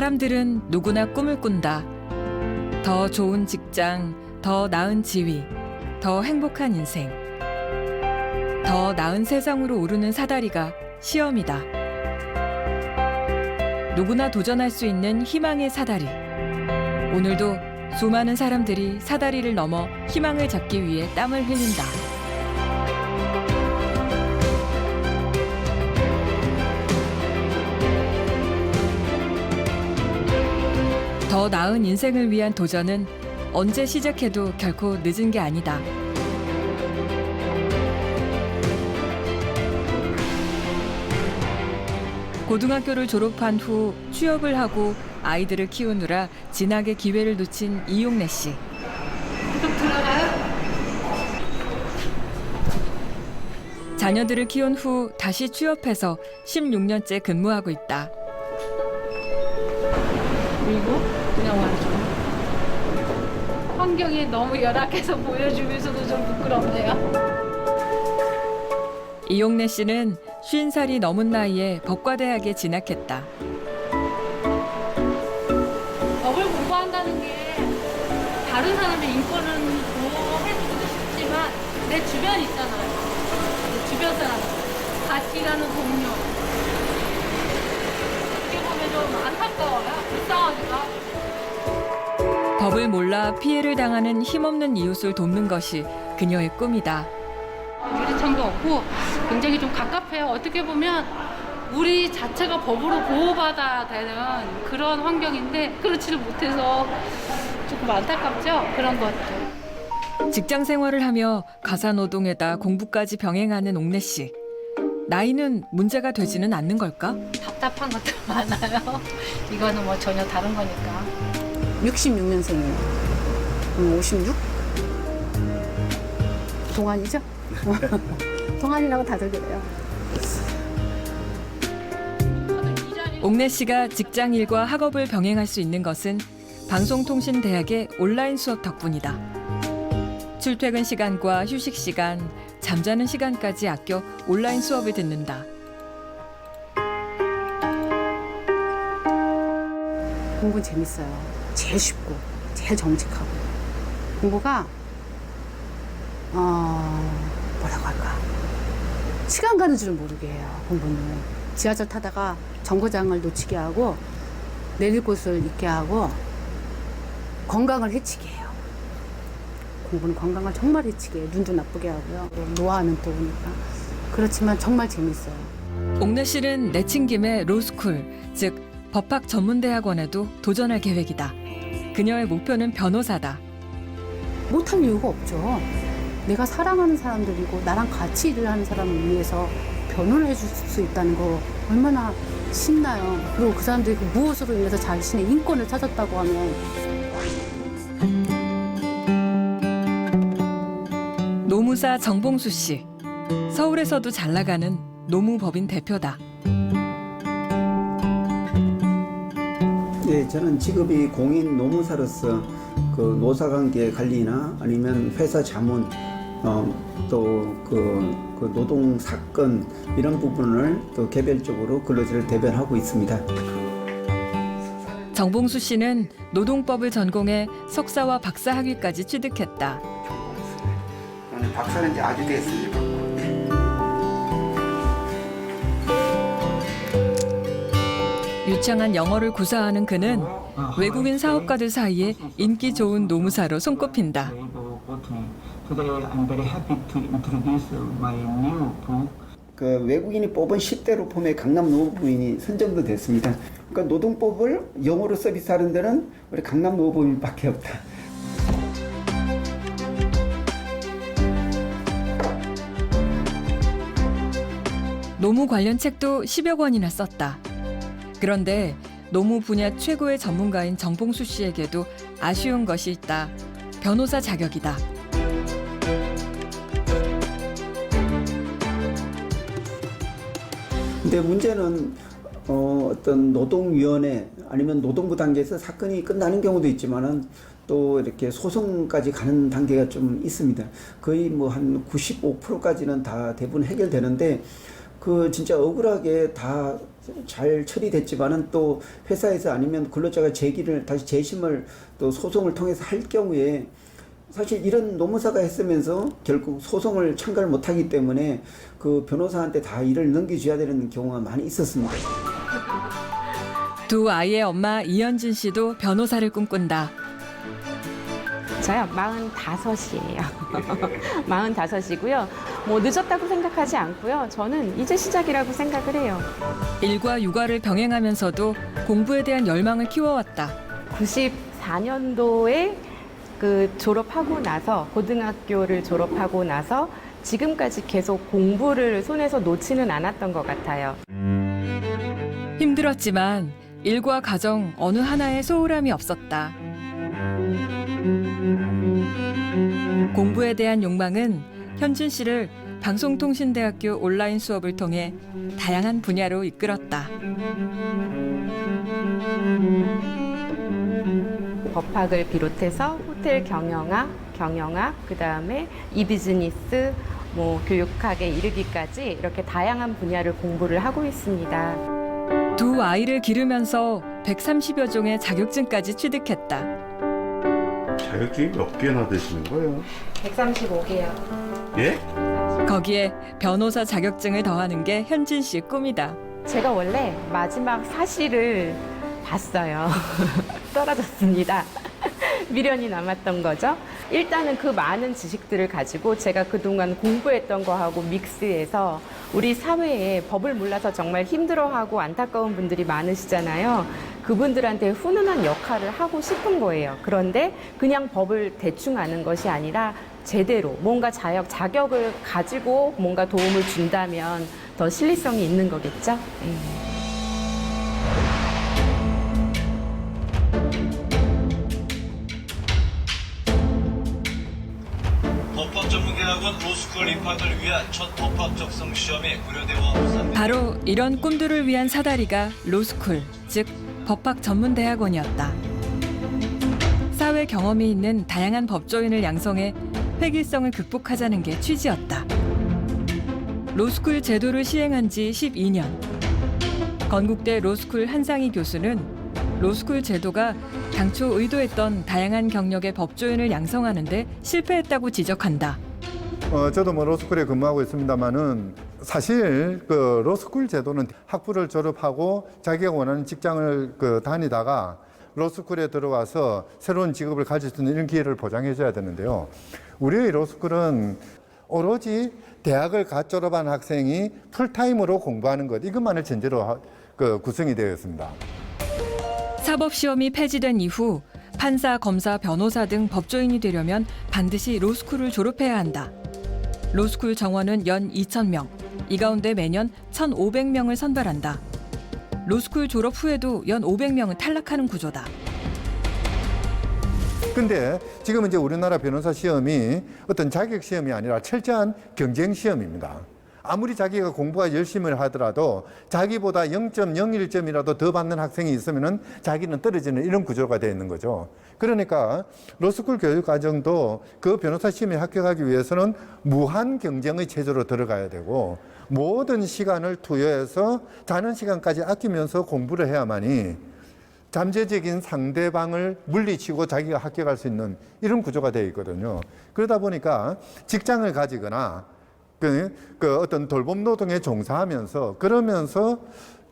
사람들은 누구나 꿈을 꾼다. 더 좋은 직장, 더 나은 지위, 더 행복한 인생. 더 나은 세상으로 오르는 사다리가 시험이다. 누구나 도전할 수 있는 희망의 사다리. 오늘도 수많은 사람들이 사다리를 넘어 희망을 잡기 위해 땀을 흘린다. 더 나은 인생을 위한 도전은 언제 시작해도 결코 늦은 게 아니다. 고등학교를 졸업한 후 취업을 하고 아이들을 키우느라 진학의 기회를 놓친 이용래 씨. 좀 들어가요? 자녀들을 키운 후 다시 취업해서 16년째 근무하고 있다. 그리고 그냥 완전 환경이 너무 열악해서 보여주면서도 좀 부끄럽네요. 이용래 씨는 50살이 넘은 나이에 법과대학에 진학했다. 법을 공부한다는 게 다른 사람의 인권은 보호해주고 싶지만 내 주변 있잖아요. 내 주변 사람, 같이 일하는 동료. 어떻게 보면 좀 안타까워요. 불쌍하기가. 법을 몰라 피해를 당하는 힘없는 이웃을 돕는 것이 그녀의 꿈이다. 유리창도 없고 굉장히 좀 갑갑해요. 어떻게 보면 우리 자체가 법으로 보호받아야 되는 그런 환경인데 그렇지를 못해서 조금 안타깝죠? 그런 것들. 직장 생활을 하며 가사 노동에다 공부까지 병행하는 옥래 씨. 나이는 문제가 되지는 않는 걸까? 답답한 것들 많아요. 이거는 뭐 전혀 다른 거니까. 66년생이에요. 56? 동안이죠? 동안이라고 다들 그래요. 옥래 씨가 직장 일과 학업을 병행할 수 있는 것은 방송통신대학의 온라인 수업 덕분이다. 출퇴근 시간과 휴식 시간, 잠자는 시간까지 아껴 온라인 수업을 듣는다. 공부는 재밌어요. 제일 쉽고, 제일 정직하고. 공부가, 뭐라고 할까. 시간 가는 줄을 모르게 해요, 공부는. 지하철 타다가 정거장을 놓치게 하고, 내릴 곳을 잊게 하고, 건강을 해치게 해요. 공부는 건강을 정말 해치게 해요. 눈도 나쁘게 하고요. 노화는 또 오니까. 그렇지만 정말 재밌어요. 옥래 씨는 내친 김에 로스쿨, 즉 법학 전문대학원에도 도전할 계획이다. 그녀의 목표는 변호사다. 못할 이유가 없죠. 내가 사랑하는 사람들이고 나랑 같이 일을 하는 사람을 위해서 변호를 해줄 수 있다는 거 얼마나 신나요. 그리고 그 사람들이 그 무엇으로 인해서 자신의 인권을 찾았다고 하면 노무사 정봉수 씨. 서울에서도 잘 나가는 노무법인 대표다. 예, 저는 직업이 공인 노무사로서 그 노사관계 관리나 아니면 회사 자문, 또 그 노동 사건 이런 부분을 또 개별적으로 근로자를 대변하고 있습니다. 정봉수 씨는 노동법을 전공해 석사와 박사 학위까지 취득했다. 저는 박사는 이제 아주 됐습니다. 유창한 영어를 구사하는 그는 외국인 사업가들 사이에 인기 좋은 노무사로 손꼽힌다. Today I'm very happy to introduce my new book. 그 외국인이 뽑은 10대 로펌의 강남 노무부인이 선정도 됐습니다. 그러니까 노동법을 영어로 서비스하는 데는 우리 강남 노무부인밖에 없다. 노무 관련 책도 10여 권이나 썼다. 그런데 노무 분야 최고의 전문가인 정봉수 씨에게도 아쉬운 것이 있다. 변호사 자격이다. 근데 문제는 어떤 노동위원회 아니면 노동부 단계에서 사건이 끝나는 경우도 있지만은 또 이렇게 소송까지 가는 단계가 좀 있습니다. 거의 뭐 한 95%까지는 다 대부분 해결되는데 그 진짜 억울하게 다 잘 처리됐지만은 또 회사에서 아니면 근로자가 제기를 다시 재심을 또 소송을 통해서 할 경우에 사실 이런 노무사가 했으면서 결국 소송을 참가를 못하기 때문에 그 변호사한테 다 일을 넘겨줘야 되는 경우가 많이 있었습니다. 두 아이의 엄마 이현진 씨도 변호사를 꿈꾼다. 저요? 45이에요. 45이고요. 뭐 늦었다고 생각하지 않고요. 저는 이제 시작이라고 생각을 해요. 일과 육아를 병행하면서도 공부에 대한 열망을 키워왔다. 94년도에 졸업하고 나서 고등학교를 졸업하고 나서 지금까지 계속 공부를 손에서 놓지는 않았던 것 같아요. 힘들었지만 일과 가정 어느 하나에 소홀함이 없었다. 공부에 대한 욕망은 현진 씨를 방송통신대학교 온라인 수업을 통해 다양한 분야로 이끌었다. 법학을 비롯해서 호텔 경영학, 그다음에 이비즈니스, 뭐 교육학에 이르기까지 이렇게 다양한 분야를 공부를 하고 있습니다. 두 아이를 기르면서 130여 종의 자격증까지 취득했다. 자격증이 몇 개나 되시는 거예요? 135개요. 예? 거기에 변호사 자격증을 더하는 게 현진 씨의 꿈이다. 제가 원래 마지막 사실을 봤어요. 떨어졌습니다. 미련이 남았던 거죠. 일단은 그 많은 지식들을 가지고 제가 그동안 공부했던 거하고 믹스해서 우리 사회에 법을 몰라서 정말 힘들어하고 안타까운 분들이 많으시잖아요. 그분들한테 훈훈한 역할을 하고 싶은 거예요. 그런데 그냥 법을 대충 아는 것이 아니라 제대로 뭔가 자격을 가지고 뭔가 도움을 준다면 더 신뢰성이 있는 거겠죠. 법학 전문대학원 로스쿨 입학을 위한 첫 법학 적성 시험이 고려대와 부산 바로 이런 꿈들을 위한 사다리가 로스쿨, 즉 법학 전문대학원이었다. 사회 경험이 있는 다양한 법조인을 양성해 회기성을 극복하자는 게 취지였다. 로스쿨 제도를 시행한 지 12년. 건국대 로스쿨 한상희 교수는 로스쿨 제도가 당초 의도했던 다양한 경력의 법조인을 양성하는 데 실패했다고 지적한다. 저도 뭐 로스쿨에 근무하고 있습니다만은 사실 그 로스쿨 제도는 학부를 졸업하고 자기가 원하는 직장을 다니다가 로스쿨에 들어와서 새로운 직업을 가질 수 있는 이런 기회를 보장해줘야 되는데요. 우리의 로스쿨은 오로지 대학을 갓 졸업한 학생이 풀타임으로 공부하는 것 이것만을 전제로 구성이 되어 있습니다. 사법시험이 폐지된 이후 판사, 검사, 변호사 등 법조인이 되려면 반드시 로스쿨을 졸업해야 한다. 로스쿨 정원은 연 2,000명, 이 가운데 매년 1,500명을 선발한다. 로스쿨 졸업 후에도 연 500명은 탈락하는 구조다. 근데 지금 이제 우리나라 변호사 시험이 어떤 자격 시험이 아니라 철저한 경쟁 시험입니다. 아무리 자기가 공부가 열심히 하더라도 자기보다 0.01점이라도 더 받는 학생이 있으면은 자기는 떨어지는 이런 구조가 되어 있는 거죠. 그러니까 로스쿨 교육 과정도 그 변호사 시험에 합격하기 위해서는 무한 경쟁의 체제로 들어가야 되고 모든 시간을 투여해서 자는 시간까지 아끼면서 공부를 해야만이 잠재적인 상대방을 물리치고 자기가 합격할 수 있는 이런 구조가 되어 있거든요. 그러다 보니까 직장을 가지거나 어떤 돌봄 노동에 종사하면서 그러면서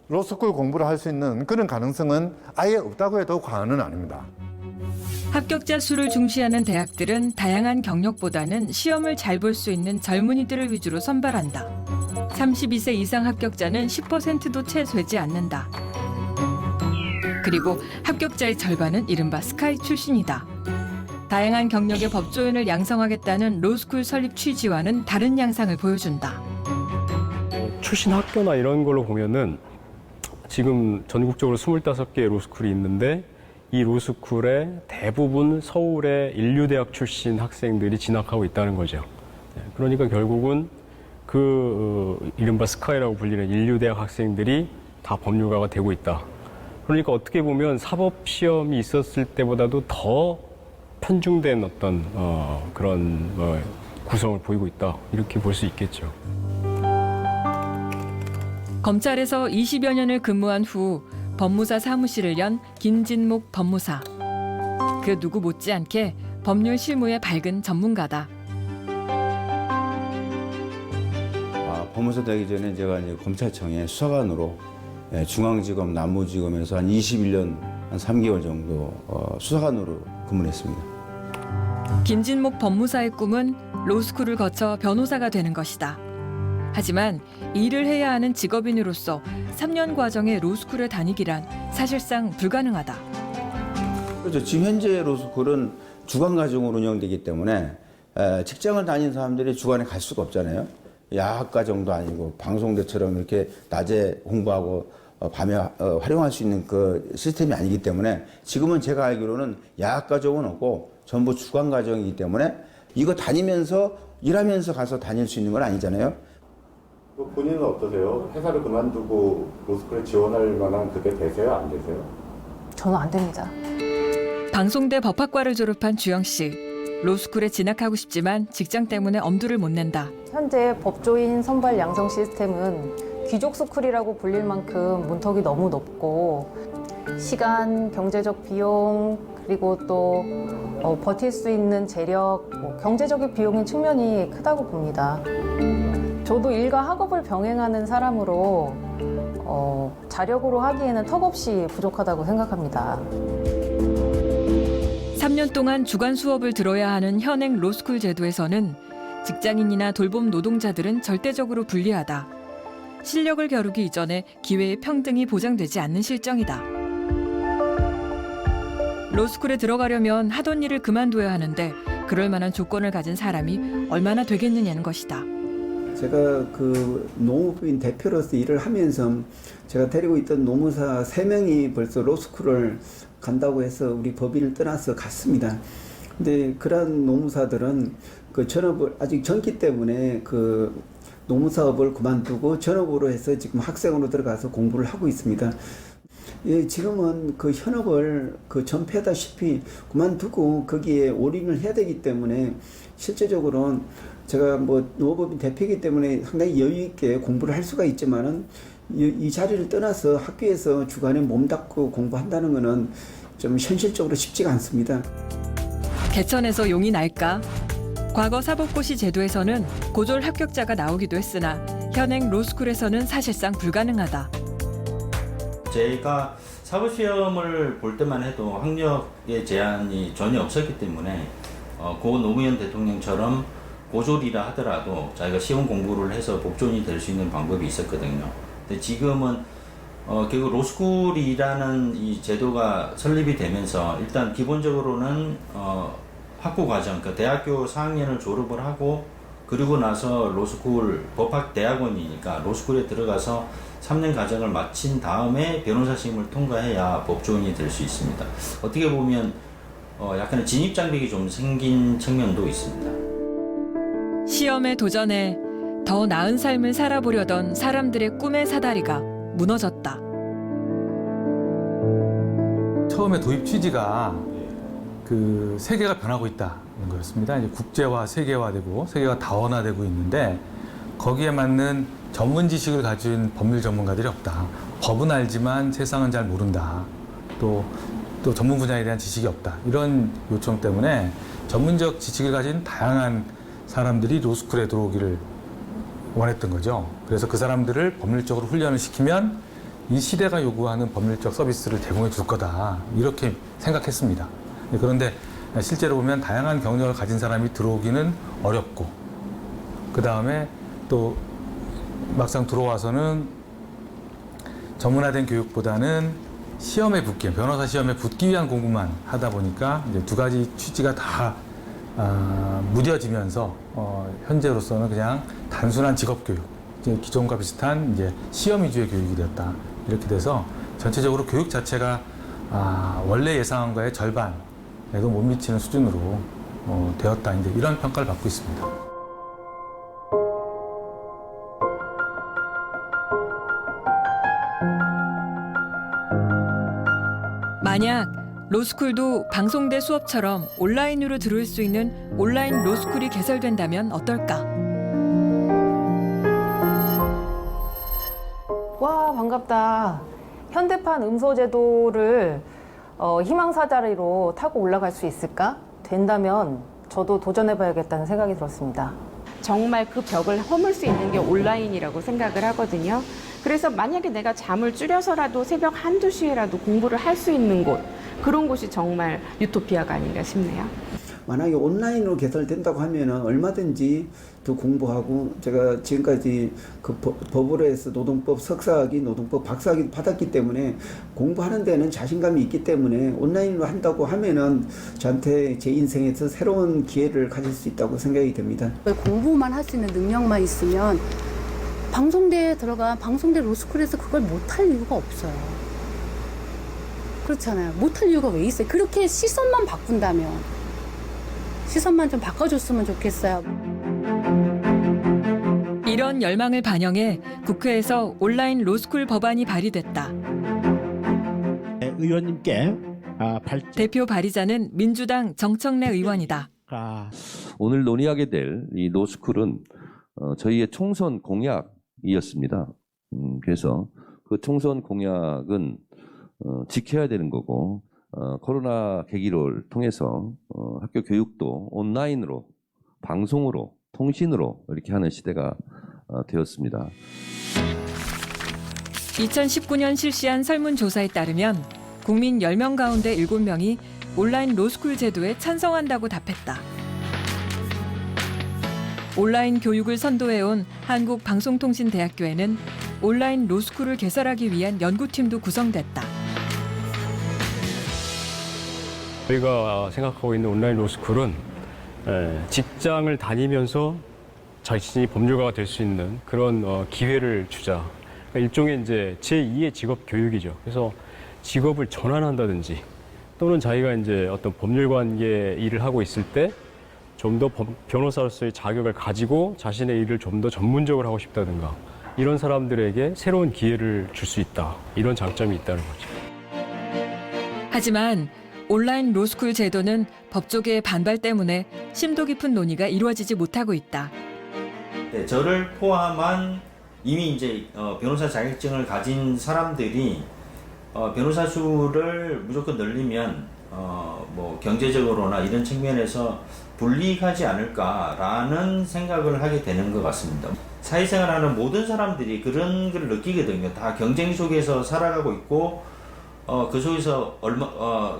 로스쿨 공부를 할 수 있는 그런 가능성은 아예 없다고 해도 과언은 아닙니다. 합격자 수를 중시하는 대학들은 다양한 경력보다는 시험을 잘 볼 수 있는 젊은이들을 위주로 선발한다. 32세 이상 합격자는 10%도 채 되지 않는다. 그리고 합격자의 절반은 이른바 스카이 출신이다. 다양한 경력의 법조인을 양성하겠다는 로스쿨 설립 취지와는 다른 양상을 보여준다. 출신 학교나 이런 걸로 보면은 지금 전국적으로 25개의 로스쿨이 있는데 이 로스쿨에 대부분 서울의 인류대학 출신 학생들이 진학하고 있다는 거죠. 그러니까 결국은 이른바 스카이라고 불리는 인류대학 학생들이 다 법률가가 되고 있다. 그러니까 어떻게 보면 사법시험이 있었을 때보다도 더 편중된 어떤 그런 구성을 보이고 있다. 이렇게 볼 수 있겠죠. 검찰에서 20여 년을 근무한 후 법무사 사무실을 연 김진목 법무사. 그 누구 못지않게 법률 실무에 밝은 전문가다. 법무사 되기 전에 제가 이제 검찰청에 수사관으로 중앙지검, 남부지검에서 한 21년 한 3개월 정도 수사관으로 근무했습니다. 김진목 법무사의 꿈은 로스쿨을 거쳐 변호사가 되는 것이다. 하지만 일을 해야 하는 직업인으로서 3년 과정의 로스쿨을 다니기란 사실상 불가능하다. 그렇죠. 지금 현재 로스쿨은 주간 과정으로 운영되기 때문에 직장을 다니는 사람들이 주간에 갈 수가 없잖아요. 야학과정도 아니고 방송대처럼 이렇게 낮에 공부하고 밤에 활용할 수 있는 그 시스템이 아니기 때문에 지금은 제가 알기로는 야학과정은 없고 전부 주간 과정이기 때문에 이거 다니면서 일하면서 가서 다닐 수 있는 건 아니잖아요. 본인은 어떠세요? 회사를 그만두고 로스쿨에 지원할 만한 그게 되세요? 안 되세요? 저는 안 됩니다. 방송대 법학과를 졸업한 주영 씨. 로스쿨에 진학하고 싶지만 직장 때문에 엄두를 못 낸다. 현재 법조인 선발 양성 시스템은 귀족 스쿨이라고 불릴 만큼 문턱이 너무 높고 시간, 경제적 비용, 그리고 또 버틸 수 있는 재력, 경제적인 비용인 측면이 크다고 봅니다. 저도 일과 학업을 병행하는 사람으로 자력으로 하기에는 턱없이 부족하다고 생각합니다. 3년 동안 주간 수업을 들어야 하는 현행 로스쿨 제도에서는 직장인이나 돌봄 노동자들은 절대적으로 불리하다. 실력을 겨루기 이전에 기회의 평등이 보장되지 않는 실정이다. 로스쿨에 들어가려면 하던 일을 그만둬야 하는데 그럴 만한 조건을 가진 사람이 얼마나 되겠느냐는 것이다. 제가 그 노무법인 대표로서 일을 하면서 제가 데리고 있던 노무사 3명이 벌써 로스쿨을 간다고 해서 우리 법인을 떠나서 갔습니다. 근데 그러한 노무사들은 그 전업을 아직 젊기 때문에 그 노무사업을 그만두고 전업으로 해서 지금 학생으로 들어가서 공부를 하고 있습니다. 예, 지금은 그 현업을 그 전폐하다시피 그만두고 거기에 올인을 해야 되기 때문에 실제적으로는 제가 뭐 노무법인 대표이기 때문에 상당히 여유 있게 공부를 할 수가 있지만은 이 자리를 떠나서 학교에서 주간에 몸담고 공부한다는 것은 좀 현실적으로 쉽지가 않습니다. 개천에서 용이 날까? 과거 사법고시 제도에서는 고졸 합격자가 나오기도 했으나 현행 로스쿨에서는 사실상 불가능하다. 제가 사법시험을 볼 때만 해도 학력의 제한이 전혀 없었기 때문에 고 노무현 대통령처럼 고졸이라 하더라도 자기가 시험 공부를 해서 법조인이 될 수 있는 방법이 있었거든요. 근데 지금은 결국 로스쿨이라는 이 제도가 설립이 되면서 일단 기본적으로는 학부 과정, 그러니까 대학교 4학년을 졸업을 하고 그리고 나서 로스쿨 법학대학원이니까 로스쿨에 들어가서 3년 과정을 마친 다음에 변호사 시험을 통과해야 법조인이 될 수 있습니다. 어떻게 보면 약간의 진입 장벽이 좀 생긴 측면도 있습니다. 시험에 도전해 더 나은 삶을 살아보려던 사람들의 꿈의 사다리가 무너졌다. 처음에 도입 취지가 그 세계가 변하고 있다는 거였습니다. 이제 국제화, 세계화되고 세계가 다원화되고 있는데 거기에 맞는 전문 지식을 가진 법률 전문가들이 없다. 법은 알지만 세상은 잘 모른다. 또 전문 분야에 대한 지식이 없다. 이런 요청 때문에 전문적 지식을 가진 다양한 사람들이 로스쿨에 들어오기를 원했던 거죠. 그래서 그 사람들을 법률적으로 훈련을 시키면 이 시대가 요구하는 법률적 서비스를 제공해 줄 거다. 이렇게 생각했습니다. 그런데 실제로 보면 다양한 경력을 가진 사람이 들어오기는 어렵고 그 다음에 또 막상 들어와서는 전문화된 교육보다는 시험에 붙기, 변호사 시험에 붙기 위한 공부만 하다 보니까 이제 두 가지 취지가 다 무뎌지면서 현재로서는 그냥 단순한 직업 교육, 기존과 비슷한 이제 시험 위주의 교육이 되었다. 이렇게 돼서 전체적으로 교육 자체가 원래 예상과의 절반에도 못 미치는 수준으로 되었다. 이제 이런 평가를 받고 있습니다. 만약 로스쿨도 방송대 수업처럼 온라인으로 들어올 수 있는 온라인 로스쿨이 개설된다면 어떨까? 반갑다. 현대판 음소제도를 희망사다리로 타고 올라갈 수 있을까? 된다면 저도 도전해봐야겠다는 생각이 들었습니다. 정말 그 벽을 허물 수 있는 게 온라인이라고 생각을 하거든요. 그래서 만약에 내가 잠을 줄여서라도 새벽 1, 2시에라도 공부를 할 수 있는 곳, 그런 곳이 정말 유토피아가 아닌가 싶네요. 만약에 온라인으로 개설된다고 하면은 얼마든지 더 공부하고, 제가 지금까지 그 법으로 해서 노동법 석사학위, 노동법 박사학위 받았기 때문에 공부하는 데는 자신감이 있기 때문에 온라인으로 한다고 하면은 저한테 제 인생에서 새로운 기회를 가질 수 있다고 생각이 됩니다. 공부만 할 수 있는 능력만 있으면 방송대에 들어간 방송대 로스쿨에서 그걸 못할 이유가 없어요. 그렇잖아요. 못할 이유가 왜 있어요? 그렇게 시선만 바꾼다면, 시선만 좀 바꿔줬으면 좋겠어요. 이런 열망을 반영해 국회에서 온라인 로스쿨 법안이 발의됐다. 의원님께 대표 발의자는 민주당 정청래 의원이다. 오늘 논의하게 될 이 로스쿨은 저희의 총선 공약이었습니다. 그래서 그 총선 공약은 지켜야 되는 거고, 코로나 계기를 통해서 학교 교육도 온라인으로, 방송으로, 통신으로 이렇게 하는 시대가 되었습니다. 2019년 실시한 설문조사에 따르면 국민 10명 가운데 7명이 온라인 로스쿨 제도에 찬성한다고 답했다. 온라인 교육을 선도해온 한국방송통신대학교에는 온라인 로스쿨을 개설하기 위한 연구팀도 구성됐다. 저희가 생각하고 있는 온라인 로스쿨은 직장을 다니면서 자신이 법률가가 될 수 있는 그런 기회를 주자. 그러니까 일종의 이제 제2의 직업 교육이죠. 그래서 직업을 전환한다든지, 또는 자기가 이제 어떤 법률관계 일을 하고 있을 때 좀 더 변호사로서의 자격을 가지고 자신의 일을 좀 더 전문적으로 하고 싶다든가, 이런 사람들에게 새로운 기회를 줄 수 있다. 이런 장점이 있다는 거죠. 하지만 온라인 로스쿨 제도는 법조계의 반발 때문에 심도 깊은 논의가 이루어지지 못하고 있다. 네, 저를 포함한 이미 이제 변호사 자격증을 가진 사람들이 변호사 수를 무조건 늘리면 뭐 경제적으로나 이런 측면에서 불리하지 않을까라는 생각을 하게 되는 것 같습니다. 사회생활하는 모든 사람들이 그런 걸 느끼거든요. 다 경쟁 속에서 살아가고 있고, 그 속에서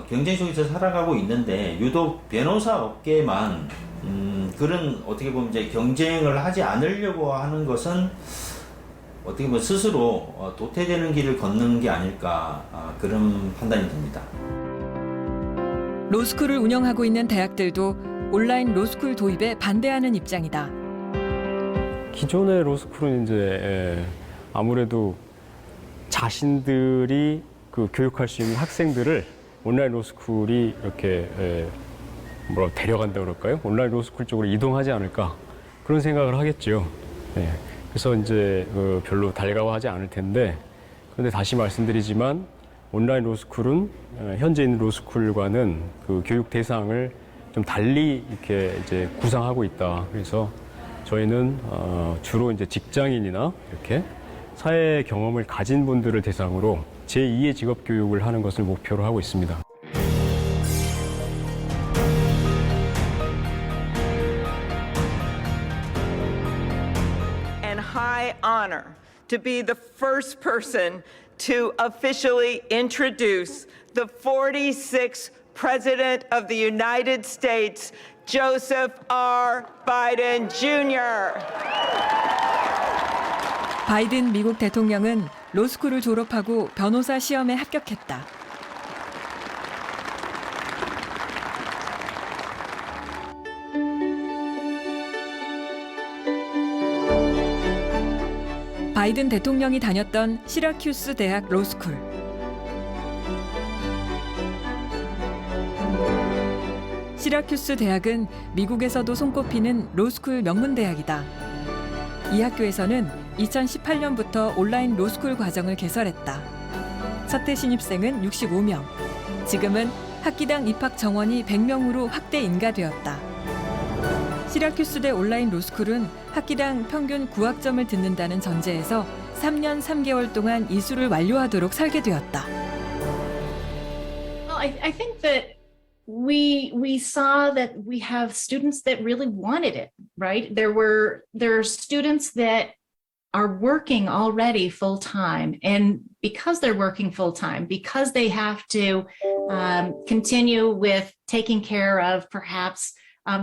경쟁 속에서 살아가고 있는데, 유독 변호사 업계만 그런 어떻게 보면 이제 경쟁을 하지 않으려고 하는 것은 어떻게 보면 스스로 도태되는 길을 걷는 게 아닐까, 그런 판단이 듭니다. 로스쿨을 운영하고 있는 대학들도 온라인 로스쿨 도입에 반대하는 입장이다. 기존의 로스쿨은 이제 아무래도 자신들이 그 교육할 수 있는 학생들을 온라인 로스쿨이 이렇게 데려간다 그럴까요? 온라인 로스쿨 쪽으로 이동하지 않을까, 그런 생각을 하겠죠. 그래서 이제 별로 달가워하지 않을 텐데, 그런데 다시 말씀드리지만 온라인 로스쿨은 현재 있는 로스쿨과는 그 교육 대상을 좀 달리 이렇게 이제 구상하고 있다. 그래서 저희는 주로 이제 직장인이나 이렇게 사회 경험을 가진 분들을 대상으로 제2의 직업 교육을 하는 것을 목표로 하고 있습니다. And high honor to be the first person to officially introduce the 46th President of the United States, Joseph R. Biden Jr. 바이든 미국 대통령은 로스쿨을 졸업하고 변호사 시험에 합격했다. 바이든 대통령이 다녔던 시라큐스 대학 로스쿨. 시라큐스 대학은 미국에서도 손꼽히는 로스쿨 명문대학이다. 이 학교에서는 2018년부터 온라인 로스쿨 과정을 개설했다. 첫해 신입생은 65명. 지금은 학기당 입학 정원이 100명으로 확대 인가되었다. 시라큐스대 온라인 로스쿨은 학기당 평균 9학점을 듣는다는 전제에서 3년 3개월 동안 이수를 완료하도록 설계되었다. Well, I think that we saw that we have students that really wanted it, right? There are students that are working already full time, and because they're working full time, because they have to continue with taking care of perhaps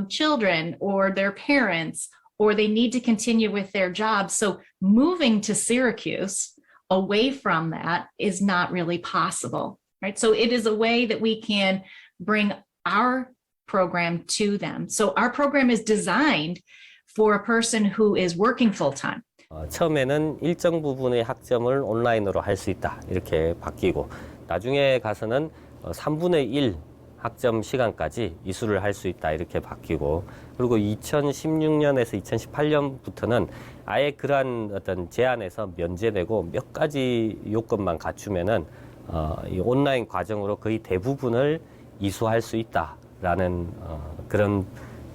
children or their parents, or they need to continue with their jobs. So moving to Syracuse away from that is not really possible, right? So it is a way that we can bring our program to them. So our program is designed for a person who is working full time. 처음에는 일정 부분의 학점을 온라인으로 할 수 있다 이렇게 바뀌고 나중에 가서는 3분의 1 학점 시간까지 이수를 할 수 있다 이렇게 바뀌고 그리고 2016년에서 2018년부터는 아예 그러한 어떤 제한에서 면제되고 몇 가지 요건만 갖추면은 이 온라인 과정으로 거의 대부분을 이수할 수 있다라는 그런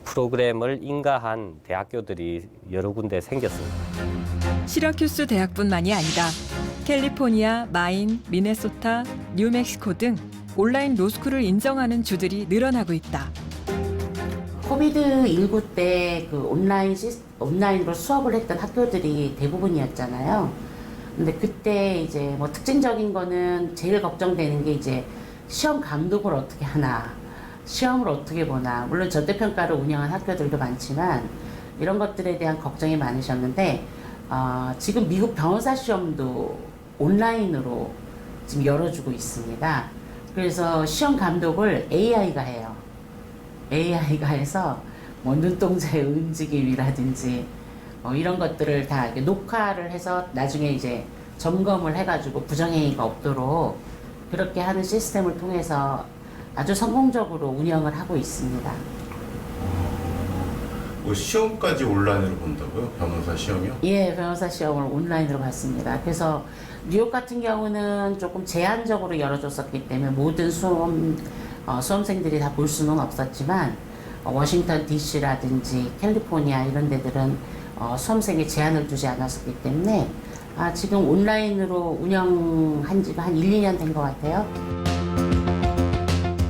프로그램을 인가한 대학교들이 여러 군데 생겼습니다. 시라큐스 대학뿐만이 아니라 캘리포니아, 마인, 미네소타, 뉴멕시코 등 온라인 로스쿨을 인정하는 주들이 늘어나고 있다. 코비드19 때 그 온라인으로 수업을 했던 학교들이 대부분이었잖아요. 근데 그때 이제 뭐 특징적인 거는 제일 걱정되는 게 이제 시험 감독을 어떻게 하나, 시험을 어떻게 보나. 물론 절대평가를 운영한 학교들도 많지만 이런 것들에 대한 걱정이 많으셨는데 지금 미국 변호사 시험도 온라인으로 지금 열어주고 있습니다. 그래서 시험 감독을 AI가 해요. AI가 해서 뭐 눈동자의 움직임이라든지 이런 것들을 다 이렇게 녹화를 해서 나중에 이제 점검을 해가지고 부정행위가 없도록 그렇게 하는 시스템을 통해서 아주 성공적으로 운영을 하고 있습니다. 뭐 시험까지 온라인으로 본다고요? 변호사 시험이요? 예, 변호사 시험을 온라인으로 봤습니다. 그래서 뉴욕 같은 경우는 조금 제한적으로 열어줬었기 때문에 모든 수험생들이 다 볼 수는 없었지만 워싱턴 DC라든지 캘리포니아 이런 데들은 수험생에 제한을 두지 않았었기 때문에 지금 온라인으로 운영한 지가 한 1, 2년 된 것 같아요.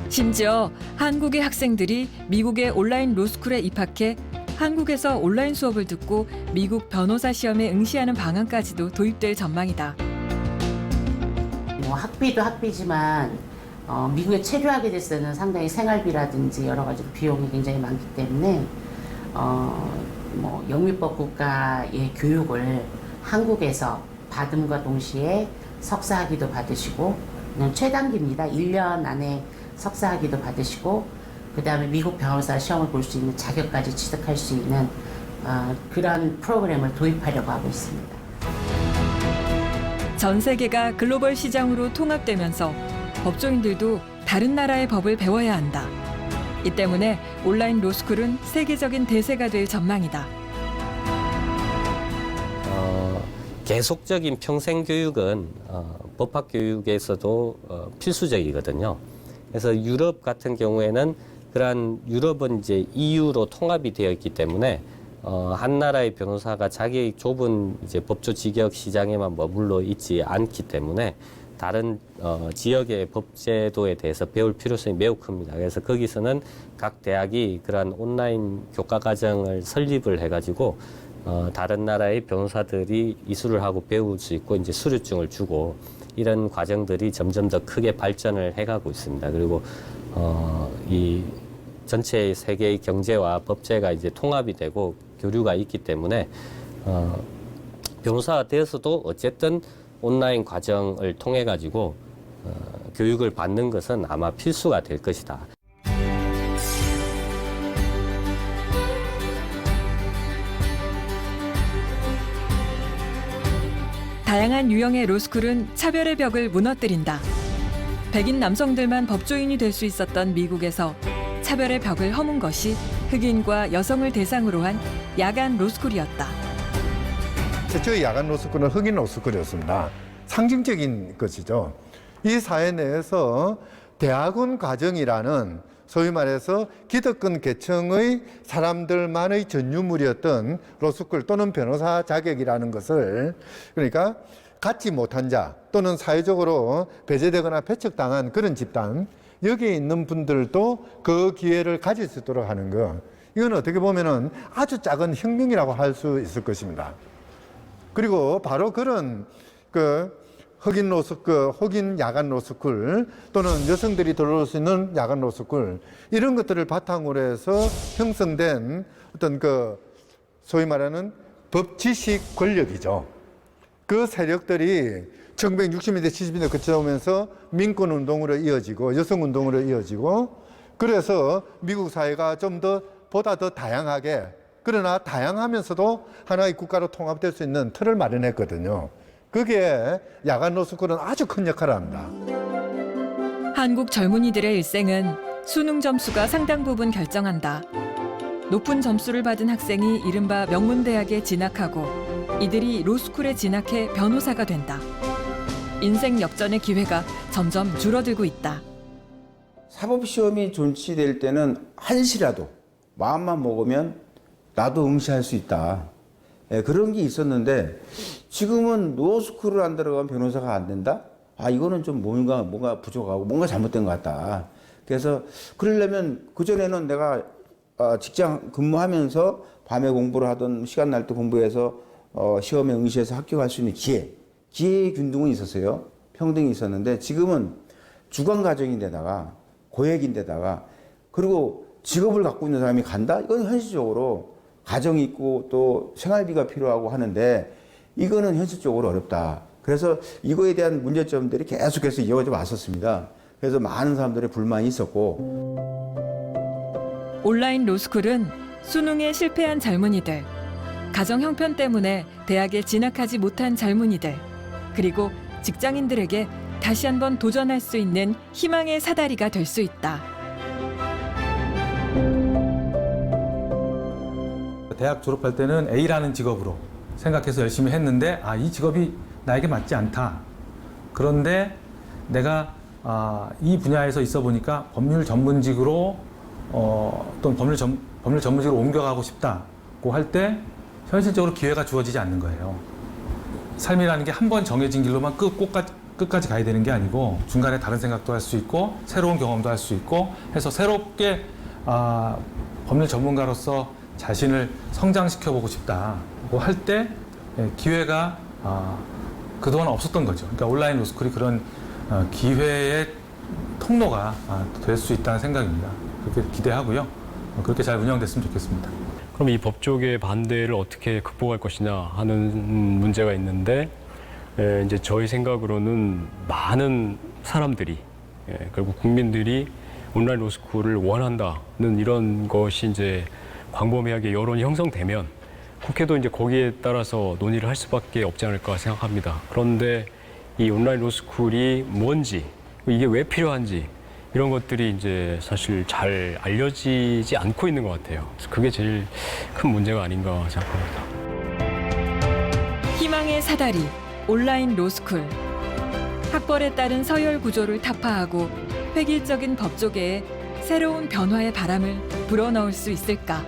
심지어 한국의 학생들이 미국의 온라인 로스쿨에 입학해 한국에서 온라인 수업을 듣고 미국 변호사 시험에 응시하는 방안까지도 도입될 전망이다. 뭐 학비도 학비지만 미국에 체류하게 됐을 때는 상당히 생활비라든지 여러 가지 비용이 굉장히 많기 때문에 뭐 영미법 국가의 교육을 한국에서 받음과 동시에 석사학위도 받으시고 그냥 최단기입니다. 1년 안에 석사학위도 받으시고 그 다음에 미국 변호사 시험을 볼 수 있는 자격까지 취득할 수 있는 그런 프로그램을 도입하려고 하고 있습니다. 전 세계가 글로벌 시장으로 통합되면서 법조인들도 다른 나라의 법을 배워야 한다. 이 때문에 온라인 로스쿨은 세계적인 대세가 될 전망이다. 계속적인 평생 교육은 법학 교육에서도 필수적이거든요. 그래서 유럽 같은 경우에는 그러한 유럽은 이제 EU로 통합이 되어 있기 때문에 한 나라의 변호사가 자기 좁은 이제 법조 직역 시장에만 머물러 있지 않기 때문에 다른 지역의 법제도에 대해서 배울 필요성이 매우 큽니다. 그래서 거기서는 각 대학이 그러한 온라인 교과 과정을 설립을 해가지고 다른 나라의 변호사들이 이수를 하고 배울 수 있고 이제 수료증을 주고 이런 과정들이 점점 더 크게 발전을 해가고 있습니다. 그리고 이 전체 세계의 경제와 법제가 이제 통합이 되고 교류가 있기 때문에 변호사가 되어서도 어쨌든 온라인 과정을 통해 가지고 교육을 받는 것은 아마 필수가 될 것이다. 다양한 유형의 로스쿨은 차별의 벽을 무너뜨린다. 백인 남성들만 법조인이 될 수 있었던 미국에서 차별의 벽을 허문 것이 흑인과 여성을 대상으로 한 야간 로스쿨이었다. 최초의 야간 로스쿨은 흑인 로스쿨이었습니다. 상징적인 것이죠. 이 사회 내에서 대학원 과정이라는 소위 말해서 기득권 계층의 사람들만의 전유물이었던 로스쿨 또는 변호사 자격이라는 것을, 그러니까 갖지 못한 자 또는 사회적으로 배제되거나 배척당한 그런 집단, 여기에 있는 분들도 그 기회를 가질 수 있도록 하는 것, 이건 어떻게 보면은 아주 작은 혁명이라고 할 수 있을 것입니다. 그리고 바로 그런 흑인 야간 로스쿨 또는 여성들이 들어올 수 있는 야간 로스쿨, 이런 것들을 바탕으로 해서 형성된 어떤 소위 말하는 법 지식 권력이죠. 그 세력들이 1960년대, 70년대 거쳐오면서 민권 운동으로 이어지고 여성 운동으로 이어지고, 그래서 미국 사회가 좀 더 보다 더 다양하게, 그러나 다양하면서도 하나의 국가로 통합될 수 있는 틀을 마련했거든요. 그게 야간 로스쿨은 아주 큰 역할을 합니다. 한국 젊은이들의 일생은 수능 점수가 상당 부분 결정한다. 높은 점수를 받은 학생이 이른바 명문대학에 진학하고 이들이 로스쿨에 진학해 변호사가 된다. 인생 역전의 기회가 점점 줄어들고 있다. 사법시험이 존치될 때는 한시라도 마음만 먹으면 나도 응시할 수 있다. 그런 게 있었는데 지금은 로스쿨을 안 들어가면 변호사가 안 된다? 이거는 좀 뭔가 부족하고 뭔가 잘못된 것 같다. 그래서 그러려면 그전에는 내가 직장 근무하면서 밤에 공부를 하던 시간 날 때 공부해서 시험에 응시해서 합격할 수 있는 기회의 균등은 있었어요. 평등이 있었는데 지금은 주관과정인데다가 고액인데다가 그리고 직업을 갖고 있는 사람이 간다? 이건 현실적으로 가정이 있고 또 생활비가 필요하고 하는데 이거는 현실적으로 어렵다. 그래서 이거에 대한 문제점들이 계속해서 이어져 왔었습니다. 그래서 많은 사람들의 불만이 있었고. 온라인 로스쿨은 수능에 실패한 젊은이들, 가정 형편 때문에 대학에 진학하지 못한 젊은이들, 그리고 직장인들에게 다시 한번 도전할 수 있는 희망의 사다리가 될 수 있다. 대학 졸업할 때는 A라는 직업으로 생각해서 열심히 했는데 이 직업이 나에게 맞지 않다. 그런데 내가 이 분야에서 있어 보니까 법률 전문직으로 또는 법률 전문직으로 옮겨가고 싶다고 할 때 현실적으로 기회가 주어지지 않는 거예요. 삶이라는 게 한 번 정해진 길로만 끝까지 가야 되는 게 아니고 중간에 다른 생각도 할 수 있고 새로운 경험도 할 수 있고 해서 새롭게 법률 전문가로서 자신을 성장시켜보고 싶다고 할 때 기회가 그동안 없었던 거죠. 그러니까 온라인 로스쿨이 그런 기회의 통로가 될 수 있다는 생각입니다. 그렇게 기대하고요. 그렇게 잘 운영됐으면 좋겠습니다. 그럼 이 법조계의 반대를 어떻게 극복할 것이냐 하는 문제가 있는데, 이제 저희 생각으로는 많은 사람들이, 그리고 국민들이 온라인 로스쿨을 원한다는 이런 것이 이제 광범위하게 여론이 형성되면 국회도 이제 거기에 따라서 논의를 할 수밖에 없지 않을까 생각합니다. 그런데 이 온라인 로스쿨이 뭔지, 이게 왜 필요한지 이런 것들이 이제 사실 잘 알려지지 않고 있는 것 같아요. 그래서 그게 제일 큰 문제가 아닌가 생각합니다. 희망의 사다리, 온라인 로스쿨. 학벌에 따른 서열 구조를 타파하고 획일적인 법조계에 새로운 변화의 바람을 불어넣을 수 있을까?